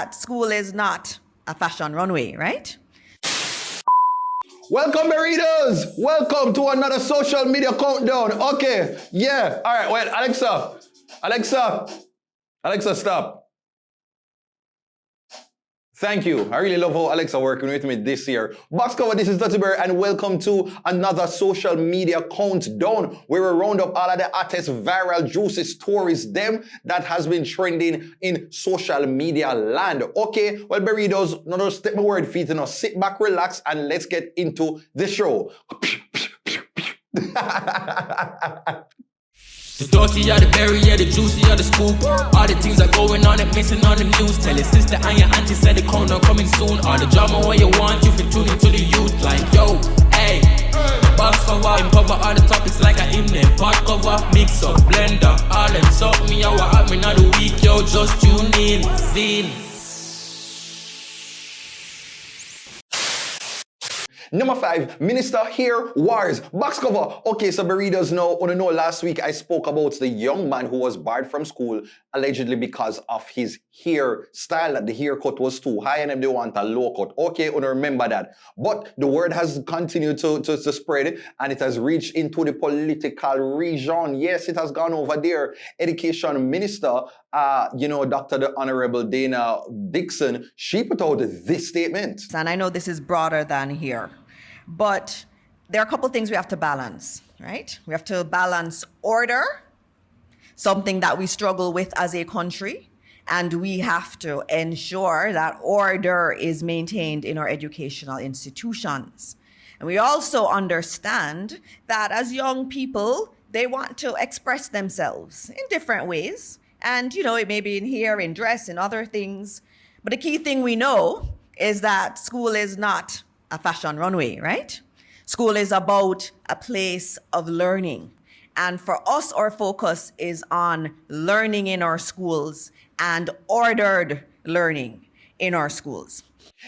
that school is not a fashion runway, right? Welcome, Burritos! Welcome to another social media countdown. Okay, yeah. All right, wait, Alexa, stop. Thank you. I really love how Alexa working with me this year. Box cover, this is Dutty Berry, and welcome to another social media countdown where we round up all of the hottest viral juicy stories, them that has been trending in social media land. Okay, well, Burritos, no step my word feet, sit back, relax, and let's get into the show. The dirty or the berry, yeah, the juicy or the scoop. All the things are going on and missing on the news. Tell your sister and your auntie said the countdown coming soon. All the drama what you want, you can tune into the youth. Like, yo, hey, box cover, cover all the topics like I in there. Pot cover, mix up, blender, all them salt me out what happening all the week, yo, just tune in, scene. Number 5, Minister Hair Wars. Box cover. Okay, so Burritos know last week I spoke about the young man who was barred from school allegedly because of his hair style, that the haircut was too high and they want a low cut. Okay, remember that. But the word has continued to spread and it has reached into the political region. Yes, it has gone over there. Education Minister, Dr. the Honorable Donna Dixon, she put out this statement. And I know this is broader than here, but there are a couple things we have to balance, right? We have to balance order, something that we struggle with as a country, and we have to ensure that order is maintained in our educational institutions. And we also understand that as young people, they want to express themselves in different ways. And, it may be in hair, in dress, in other things. But the key thing we know is that school is not a fashion runway, right? School is about a place of learning. And for us, our focus is on learning in our schools and ordered learning in our schools.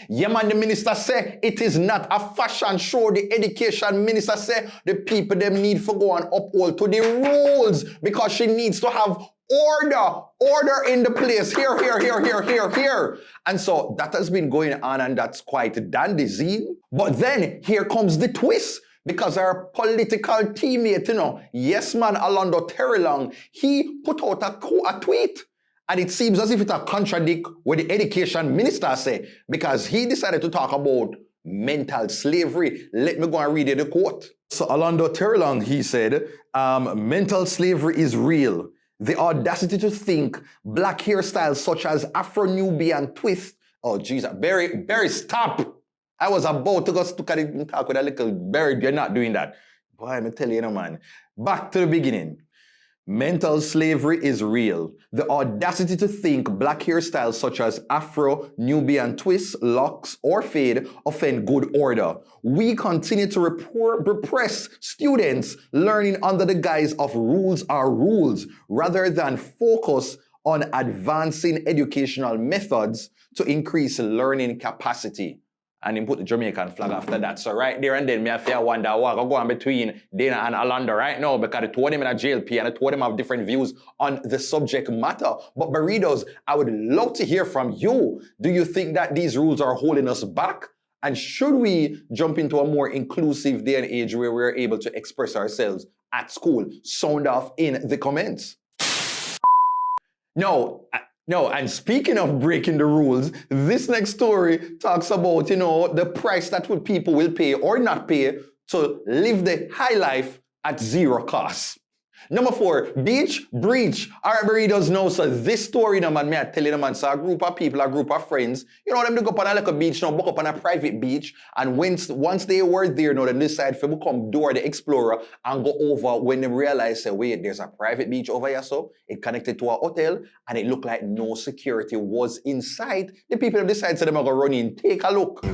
Yeah, man, the minister say it is not a fashion show. The education minister say the people them need to go and uphold to the rules because she needs to have order in the place. Here. And so that has been going on and that's quite dandy. But then here comes the twist. Because our political teammate, yes man, Orlando Terrelong, he put out a tweet. And it seems as if it contradicts what the education minister say, because he decided to talk about mental slavery. Let me go and read you the quote. So Orlando Terrelong, he said, mental slavery is real. The audacity to think black hairstyles such as Afro-Nubian twist. Oh, Jesus. Berry, stop. I was about to go at it and talk with a little Berry. You're not doing that. Boy, I'm telling you, man. Back to the beginning. Mental slavery is real. The audacity to think black hairstyles such as Afro, Nubian twists, locks, or fade offend good order. We continue to repress students learning under the guise of rules are rules, rather than focus on advancing educational methods to increase learning capacity. And he put the Jamaican flag after that. So right there and then, me I feel wonder what go on between Dana and Orlando right now, because the two of them in a JLP and the two of them have different views on the subject matter. But Burritos, I would love to hear from you. Do you think that these rules are holding us back? And should we jump into a more inclusive day and age where we're able to express ourselves at school? Sound off in the comments. No, and speaking of breaking the rules, this next story talks about, the price that people will pay or not pay to live the high life at zero cost. Number 4, beach breach. All right, Burritos know. So this story, man, me I tell you, man. So a group of people, a group of friends, them to go up on a little beach, book up on a private beach. And once they were there, they decide to become Dora the Explorer and go over when they realize, wait, there's a private beach over here, so it connected to a hotel, and it looked like no security was inside. The people decide to them are going to run in, take a look.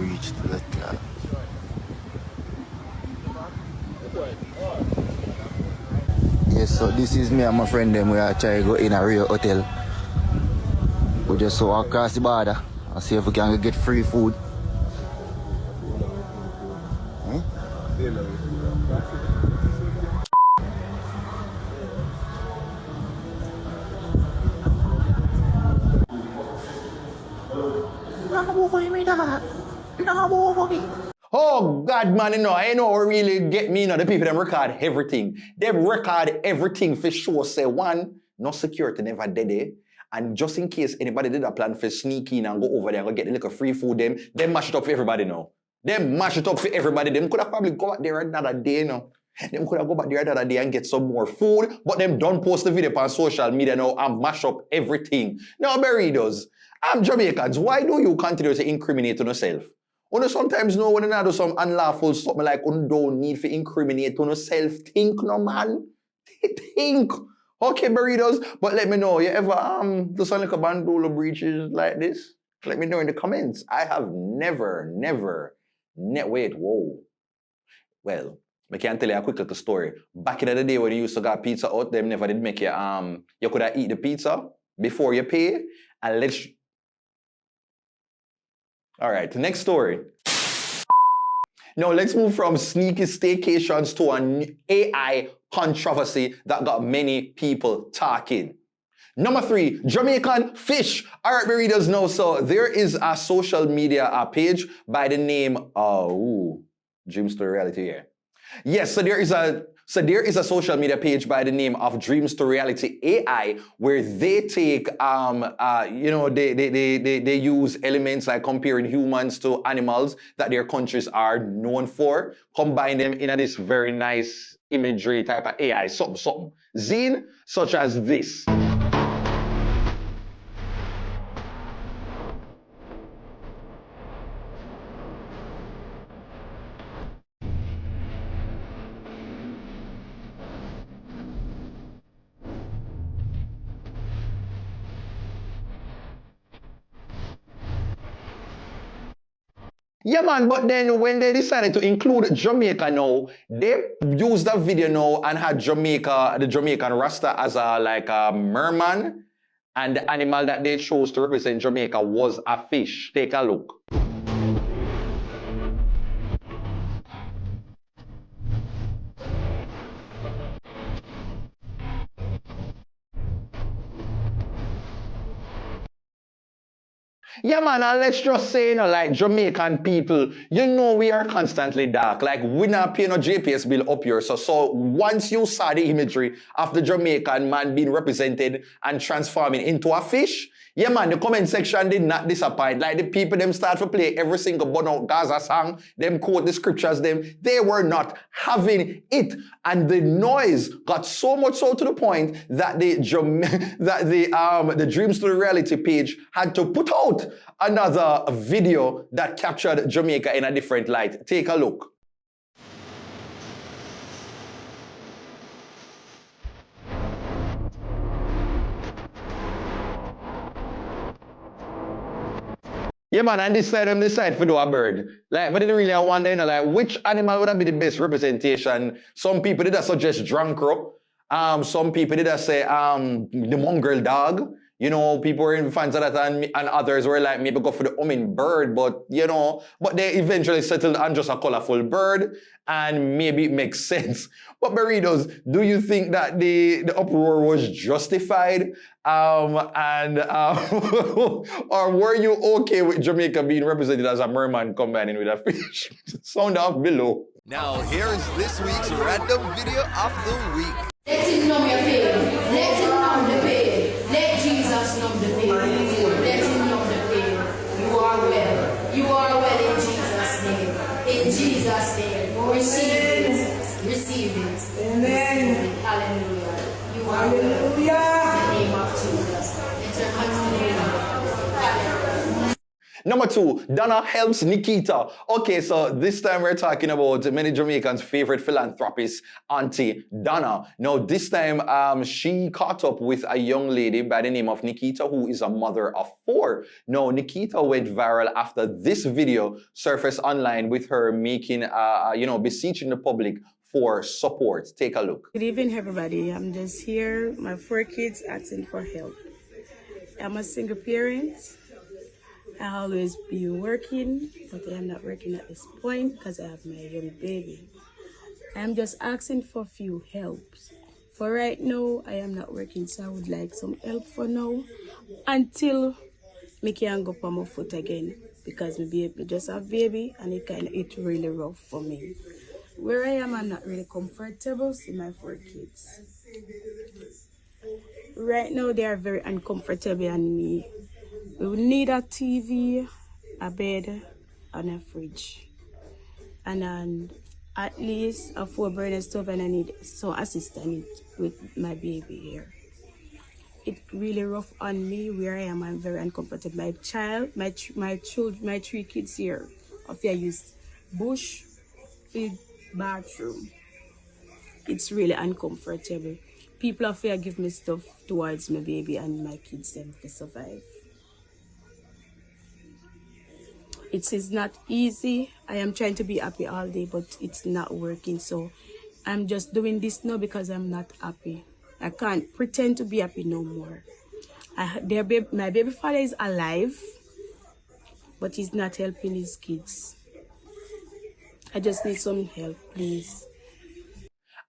Yes, so this is me and my friend them. We are trying to go in a real hotel. We just walk across the border and see if we can get free food. No, boy. Oh, God, man, I know really get me, the people them record everything. They record everything for sure. Say, one, no security never did it. And just in case anybody did a plan for sneak in and go over there and go get a little free food, them mash it up for everybody now. Them mash it up for everybody. Them could have probably go back there another day now. Them could have go back there another day and get some more food, but them don't post the video on social media now and mash up everything. Now, Burritos, I'm Jamaicans. Why do you continue to incriminate on yourself? You sometimes know when you do some unlawful stuff, like you don't need to incriminate on yourself. Think, no man. Think. Okay, Burritos, but let me know, you ever do some like a bandolo breaches like this? Let me know in the comments. I have never, wait, whoa. Well, I can tell you a quick little story. Back in the day when you used to get pizza out, them never did make you could have eat the pizza before you pay, and all right, next story. Now, let's move from sneaky staycations to an AI controversy that got many people talking. Number 3, Jamaican Fish. All right, Burritos know. So there is a social media page by the name of Dreams to Reality here. Yes, so there is a social media page by the name of Dreams to Reality AI where they take they use elements like comparing humans to animals that their countries are known for, combine them in this very nice imagery type of AI, something zine such as this. Yeah, man, but then when they decided to include Jamaica now, they used that video now and had the Jamaican Rasta as a merman, and the animal that they chose to represent Jamaica was a fish. Take a look. Yeah, man, and let's just say, like Jamaican people, we are constantly dark. Like, we not pay no JPS bill up here. So once you saw the imagery of the Jamaican man being represented and transforming into a fish, yeah, man, the comment section did not disappoint. Like, the people, them start to play every single Bono Gaza song, them quote the scriptures, they were not having it. And the noise got so much so to the point that the Dreams to the Reality page had to put out another video that captured Jamaica in a different light. Take a look. Yeah, man, and this side, them decide to do a bird. Like, but they didn't really wonder, like, which animal would be the best representation? Some people did suggest drunk crow. Some people did say the mongrel dog. People were fans of that, and others were like, maybe go for the bird, but they eventually settled on just a colorful bird, and maybe it makes sense. But Burritos, do you think that the uproar was justified? Or were you okay with Jamaica being represented as a merman combining with a fish? Sound off below. Now here is this week's random video of the week. Let him numb your pain. Let him numb the pain. Let Jesus numb the pain. Let him numb the pain. You are well. You are well in Jesus' name. In Jesus' name. Receive it. Receive it. Amen. Hallelujah. You are well. In the name of Jesus. Number 2, Donna helps Nikita. Okay, so this time we're talking about many Jamaicans' favorite philanthropist, Aunty Donna. Now, this time she caught up with a young lady by the name of Nikita, who is a mother of 4. Now, Nikita went viral after this video surfaced online with her making, beseeching the public for support. Take a look. Good evening, everybody. I'm just here, my 4 kids asking for help. I'm a single parent. I always be working, but I am not working at this point because I have my young baby. I'm just asking for a few helps. For right now, I am not working, so I would like some help for now until I can go on my foot again. because me just have baby and it's really rough for me. Where I am, I'm not really comfortable. See my 4 kids. Right now, they are very uncomfortable and me. We would need a TV, a bed, and a fridge. And at least a 4-burner stove, and I need some assistance with my baby here. It's really rough on me where I am. I'm very uncomfortable. My 3 kids here, if I use bush, feed, bathroom. It's really uncomfortable. People of here give me stuff towards my baby and my kids them to survive. It is not easy. I am trying to be happy all day, but it's not working. So I'm just doing this now because I'm not happy. I can't pretend to be happy no more. My baby father is alive, but he's not helping his kids. I just need some help, please.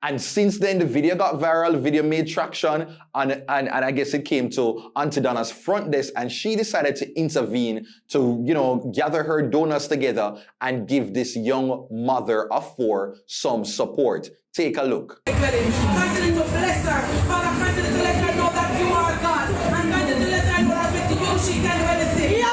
And since then, the video got viral, the video made traction, and I guess it came to Aunty Donna's front desk, and she decided to intervene to, you know, gather her donors together and give this young mother of 4 some support. Take a look. Continue to bless her. Father, continue to let her know that you are God. And continue to let her know that with you she can do anything.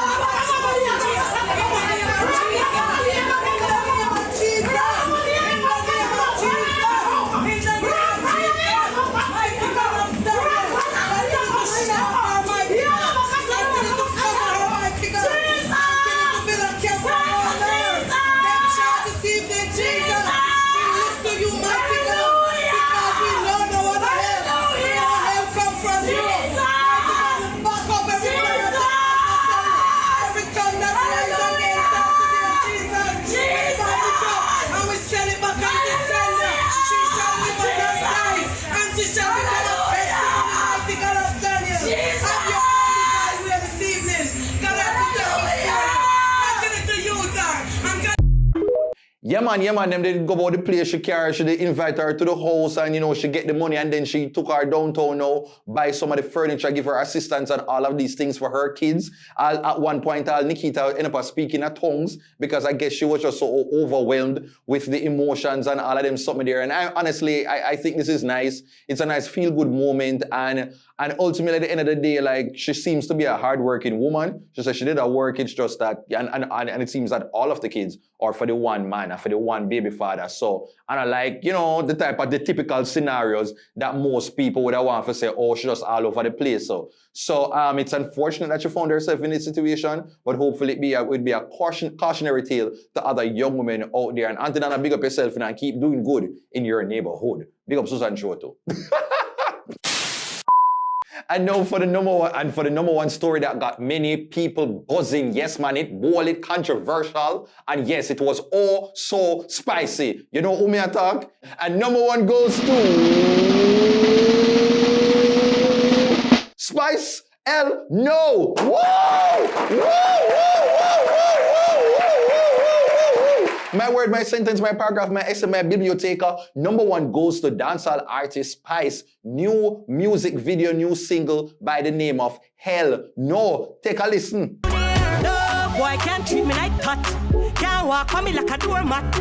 Yeah man, them they go about the place she carry, she they invite her to the house and, you know, she get the money and then she took her downtown now, buy some of the furniture, give her assistance and all of these things for her kids. At one point, Nikita ended up speaking in tongues because I guess she was just so overwhelmed with the emotions and all of them something there. And honestly, I think this is nice. It's a nice feel-good moment and ultimately at the end of the day, like, she seems to be a hardworking woman. She said she did her work, it's just that, and it seems that all of the kids are for the one man and for the one baby father. So, and I like, you know, the typical scenarios that most people would have want to say, oh, she's just all over the place. So it's unfortunate that she found herself in this situation, but hopefully it would be a cautionary tale to other young women out there. And Aunty Donna, big up yourself and keep doing good in your neighborhood. Big up Susan Show too. And now for the number one story that got many people buzzing. Yes, man, it bold, controversial, and yes, it was all so spicy. You know who me attack? And number 1 goes to Spice L. No. Woo! Woo! Woo! Woo! My word, my sentence, my paragraph, my essay, my biblioteca. Number 1 goes to dancehall artist Spice. New music video, new single by the name of Hell No. Take a listen. No boy can't treat me like that. Can't walk on me like a doormat.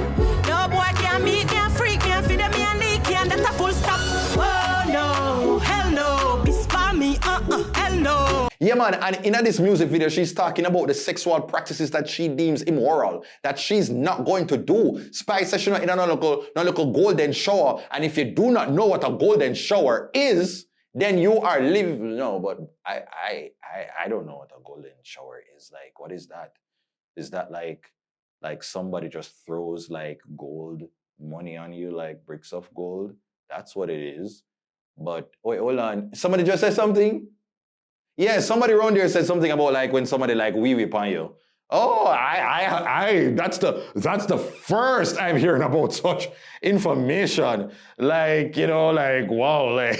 No boy can't meet me and freak me and feed me and leak me and that's a full stop. Oh no, hell no. Be spam me, hell no. Yeah, man, and in this music video, she's talking about the sexual practices that she deems immoral, that she's not going to do. Spice says she's not in a local golden shower, and if you do not know what a golden shower is, then you are living. No, but I don't know what a golden shower is. Like, what is that? Is that like somebody just throws like gold money on you, like bricks of gold? That's what it is. But wait, hold on. Somebody just said something? Yeah, somebody around there said something about like when somebody like wee upon you. Oh, that's the first I'm hearing about such information. Like, you know, like, wow, like,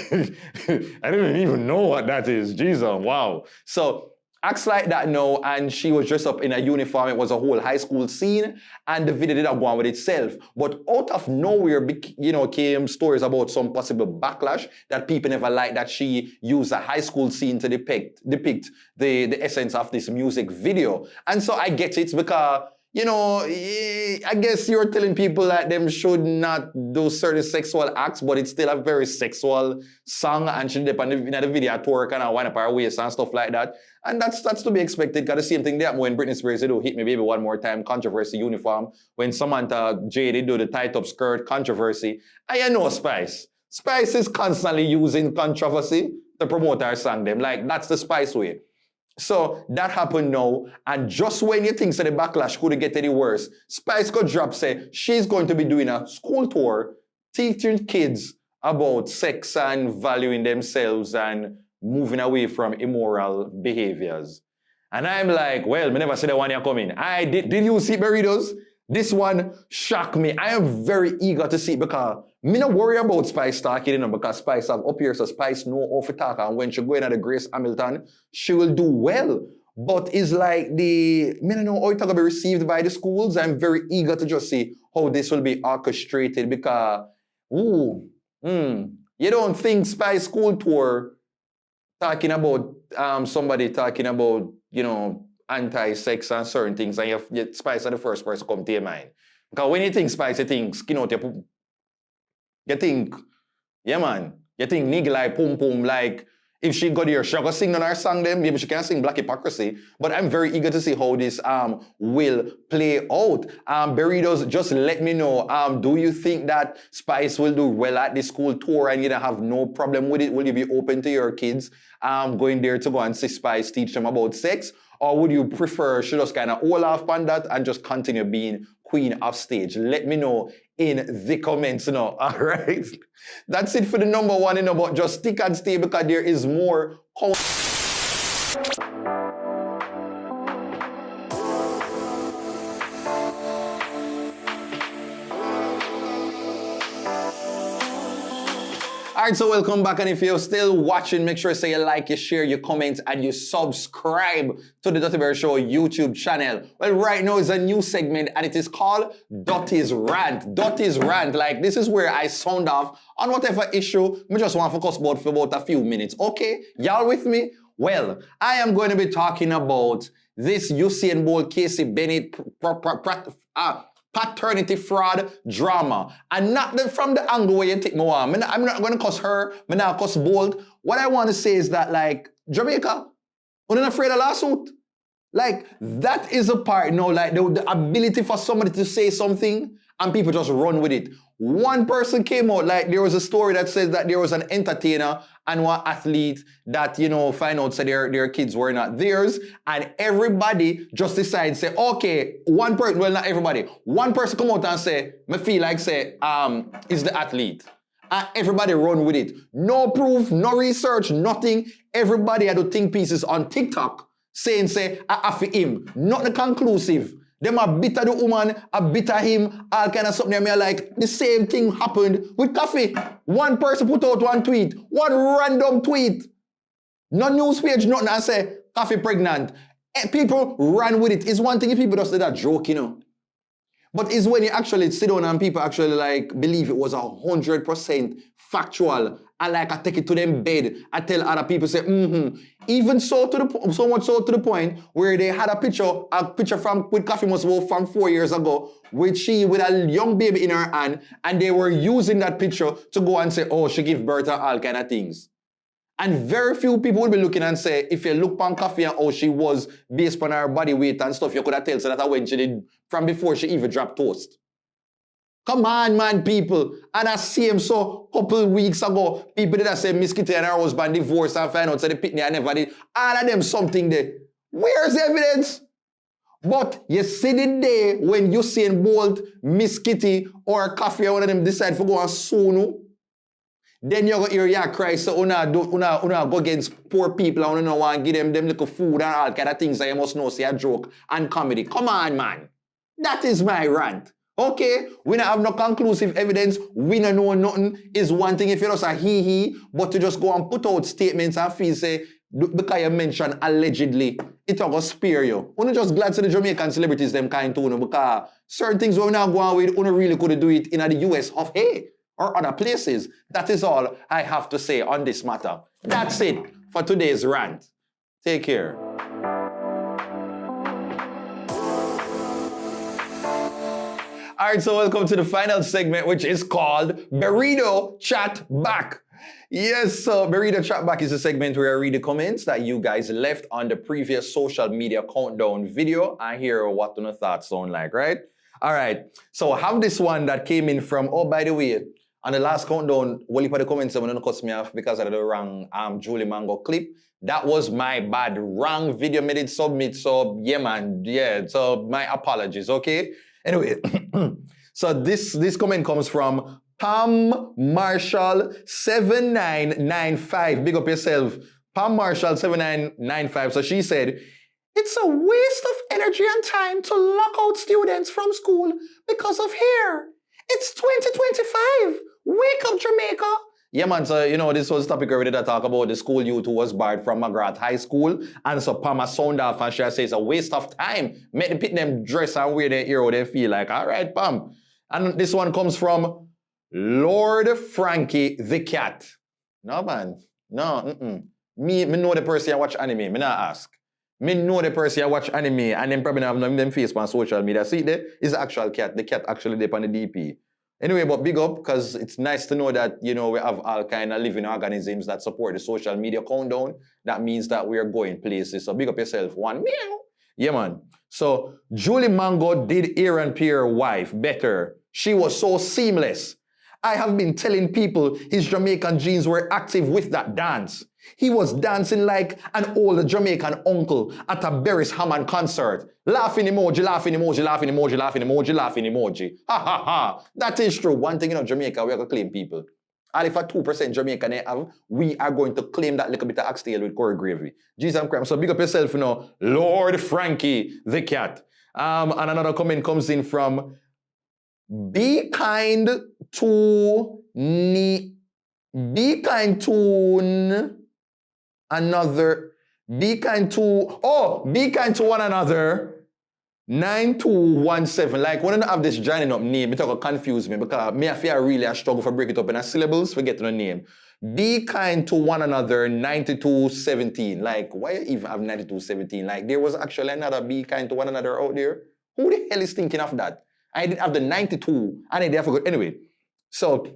I didn't even know what that is. Jesus, wow. So, acts like that now, and she was dressed up in a uniform. It was a whole high school scene, and the video did not go on with itself. But out of nowhere, came stories about some possible backlash that people never liked that she used a high school scene to depict the essence of this music video. And so I get it because, I guess you're telling people that them should not do certain sexual acts, but it's still a very sexual song, and she did in the video twerk and wind up her waist and stuff like that. And that's to be expected, because the same thing that when Britney Spears did Hit Me Baby One More Time controversy uniform, when Samantha J did do the tight up skirt controversy, and Spice. Spice is constantly using controversy to promote her song them. Like, that's the Spice way. So that happened now, and just when you think that the backlash couldn't get any worse, Spice got dropped, say she's going to be doing a school tour teaching kids about sex and valuing themselves and moving away from immoral behaviors. And I'm like, well, me never said that one here coming. Did you see Burritos? This one shocked me. I am very eager to see it because me not worry about Spice talking, because Spice have up here, so Spice know how to talk, and when she go in at the Grace Hamilton, she will do well. But it's like me don't know how it's going to be received by the schools. I'm very eager to just see how this will be orchestrated because, you don't think Spice school tour talking about somebody talking about, anti-sex and certain things, and you Spice are the first person to come to your mind. Because when you think Spice, you think skin out you think, yeah man, you think nigga like pum pum, like if she got here, she gonna sing on her song them, maybe she can sing Black Hypocrisy, but I'm very eager to see how this will play out. Burritos, just let me know, do you think that Spice will do well at the school tour and you don't have no problem with it? Will you be open to your kids going there to go and see Spice teach them about sex? Or would you prefer she just kind of hold off on that and just continue being queen of stage? Let me know in the comments now, all right? That's it for the number one, but just stick and stay because there is more. Alright, so welcome back, and if you're still watching, make sure you say you like, you share, you comment, and you subscribe to the Dutty Berry Show YouTube channel. Well, right now is a new segment, and it is called Dutty's Rant. Dutty's Rant, like this is where I sound off on whatever issue I just want to focus about for about a few minutes. Okay, y'all with me? Well, I am going to be talking about this Usain Bolt, Casey Bennett, paternity fraud drama. And not from the angle where you take me on. I'm not going to cuss her. I'm not cuss Bolt. What I want to say is that, like, Jamaica, we're not afraid of lawsuit. Like, that is a part, like the ability for somebody to say something and people just run with it. One person came out, like there was a story that says that there was an entertainer and one athlete that, find out said their kids were not theirs, and everybody just decided, say, okay, one person, well, not everybody, one person come out and say, me feel like, say, is the athlete. And everybody run with it. No proof, no research, nothing. Everybody had to think pieces on TikTok saying, say, I for him. Not the conclusive. Them a bit of the woman, a bit of him, all kind of something. Me like, the same thing happened with Coffee. One person put out one tweet, one random tweet. No news page, nothing, and say, Coffee pregnant. People ran with it. It's one thing if people just did that joke, But it's when you actually sit down and people actually like believe it was 100% factual, and like I take it to them bed, I tell other people, say, Even so so much so to the point where they had a picture from with Coffee Must Go from 4 years ago, with she with a young baby in her hand, and they were using that picture to go and say, oh, she give birth and all kind of things. And very few people will be looking and say, if you look on Coffee and how she was based on her body weight and stuff, you could have told so that when she did from before she even dropped toast. Come on, man, people. And I see him so couple weeks ago, people did say Miss Kitty and her husband divorced and find out so the pitney I never did. All of them something there. Where's the evidence? But you see the day when Usain Bolt, Miss Kitty, or Coffee, or one of them decide to go and sue, then you go hear your cry, so una go against poor people and una want to give them little food and all kind of things that you must know, say a joke and comedy. Come on, man. That is my rant. Okay? We don't have no conclusive evidence. We don't know nothing. Is one thing if you're just a hee-hee, but to just go and put out statements and feel say, because you mentioned allegedly, it will spare you. I'm just glad to the Jamaican celebrities them kind to, because certain things we're not going with, you really could do it in the US of A or other places. That is all I have to say on this matter. That's it for today's rant. Take care. All right, so welcome to the final segment, which is called Burrito Chat Back. Yes, so Burrito Chat Back is a segment where I read the comments that you guys left on the previous social media countdown video and hear what your thoughts sound like, right? All right, so I have this one that came in from, oh, by the way, on the last countdown, one of the comments I'm going to cut me off because of the wrong Julie Mango clip. That was my bad. Wrong video made it submit, so yeah, man, yeah, so my apologies, okay? Anyway, so this comment comes from Pam Marshall 7995. Big up yourself. Pam Marshall 7995. So she said, it's a waste of energy and time to lock out students from school because of hair. It's 2025. Wake up, Jamaica. Yeah, man, so, this was the topic already that talk about the school youth who was barred from McGrath High School. And so Pama sound off and she says it's a waste of time. Make the pit them dress and wear their ear how they feel like. All right, Pam. And this one comes from Lord Frankie the Cat. No, man. No, Me know the person I watch anime. Me not ask. Me know the person I watch anime and then probably have them face on social media. See, there is the actual cat. The cat actually there on the DP. Anyway, but big up, because it's nice to know that, we have all kind of living organisms that support the social media countdown. That means that we are going places. So big up yourself. One meow. Yeah, man. So Julie Mango did Aaron Pierre's wife better. She was so seamless. I have been telling people his Jamaican genes were active with that dance. He was dancing like an old Jamaican uncle at a Berry's Hammond concert. Laughing emoji, laughing emoji, laughing emoji, laughing emoji, laughing emoji. Ha ha ha. That is true. One thing in Jamaica, we are going to claim people. And if a 2% Jamaican they have, we are going to claim that little bit of oxtail with curry gravy. Jesus Christ. So big up yourself, Lord Frankie the Cat. And another comment comes in from Be kind to one another. 9217. Like, when I have this joining up name, it confuse me because I feel really I struggle for break it up in a syllables, forget the name. Be kind to one another, 9217. Like, why you even have 9217? Like, there was actually another be kind to one another out there. Who the hell is thinking of that? I didn't have the 92, and I forgot. Anyway, so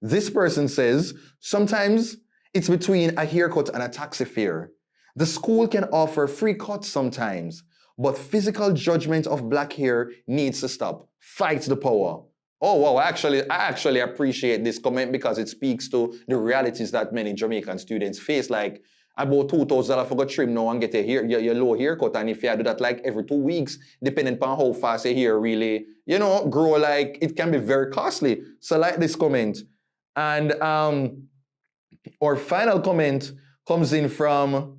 this person says, sometimes it's between a haircut and a taxi fare. The school can offer free cuts sometimes, but physical judgment of black hair needs to stop. Fight the power. Oh, wow, I actually appreciate this comment because it speaks to the realities that many Jamaican students face. Like, about $2,000 for go trim now and get your low haircut, and if you do that like every 2 weeks, depending upon how fast your hair really, grow, like, it can be very costly. So like this comment. And our final comment comes in from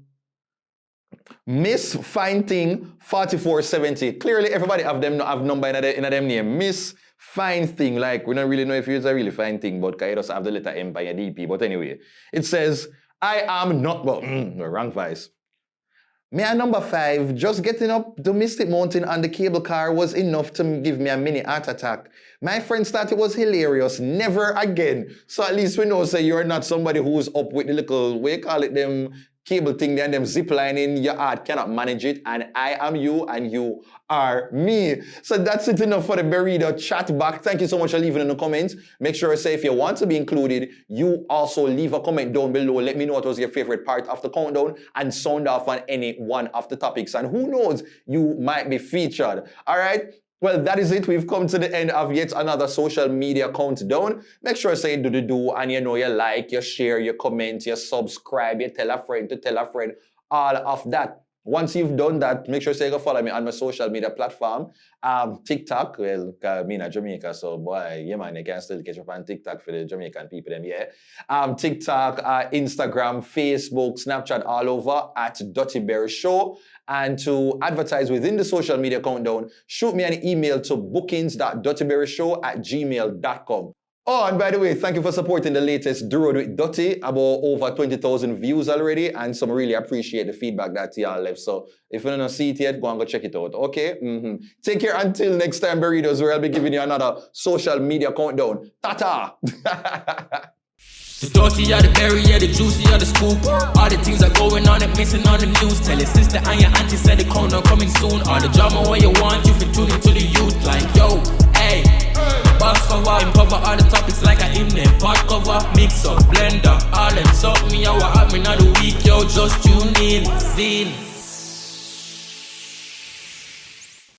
Miss Fine Thing 4470. Clearly, everybody have number in them name. Miss Fine Thing. Like, we don't really know if it's a really fine thing, but you just have the letter M by your DP. But anyway, it says, I am not, wrong vice. Me at number 5, just getting up the Mystic Mountain on the cable car was enough to give me a mini heart attack. My friends thought it was hilarious. Never again. So at least we know, say, you're not somebody who's up with the little, what you call it, them cable thing there and them zip lining. Your heart cannot manage it. And I am you and you are me. So that's it enough for the Burrito chat back. Thank you so much for leaving in the comments. Make sure to say if you want to be included, you also leave a comment down below. Let me know what was your favorite part of the countdown and sound off on any one of the topics. And who knows, you might be featured. All right. Well, that is it. We've come to the end of yet another social media countdown. Make sure to say do and you like, you share, you comment, you subscribe, you tell a friend to tell a friend, all of that. Once you've done that, make sure to go follow me on my social media platform. TikTok, well, me in Jamaica, so boy, yeah man, you can still catch up on TikTok for the Jamaican people, them, yeah. TikTok, Instagram, Facebook, Snapchat, all over at TheDuttyBerryshow. And to advertise within the social media countdown, shoot me an email to bookings.duttyberryshow@gmail.com. Oh, and by the way, thank you for supporting the latest Do Road with Dutty. About over 20,000 views already, and some really appreciate the feedback that y'all left. So if you don't see it yet, go and go check it out. Okay? Take care until next time, Burritos, where I'll be giving you another social media countdown. Ta-ta! The dirty, the berry, the juicy, the scoop. All the things are going on and missing on the news. Tell your sister and your auntie said the corner coming soon. All the drama where you want, you fit tune into the youth. Like, yo, hey, box cover, cover all the topics like a hymn. Pot cover, mix up, blender, all them suck me out. What happened on the week, yo, just tune in, zine.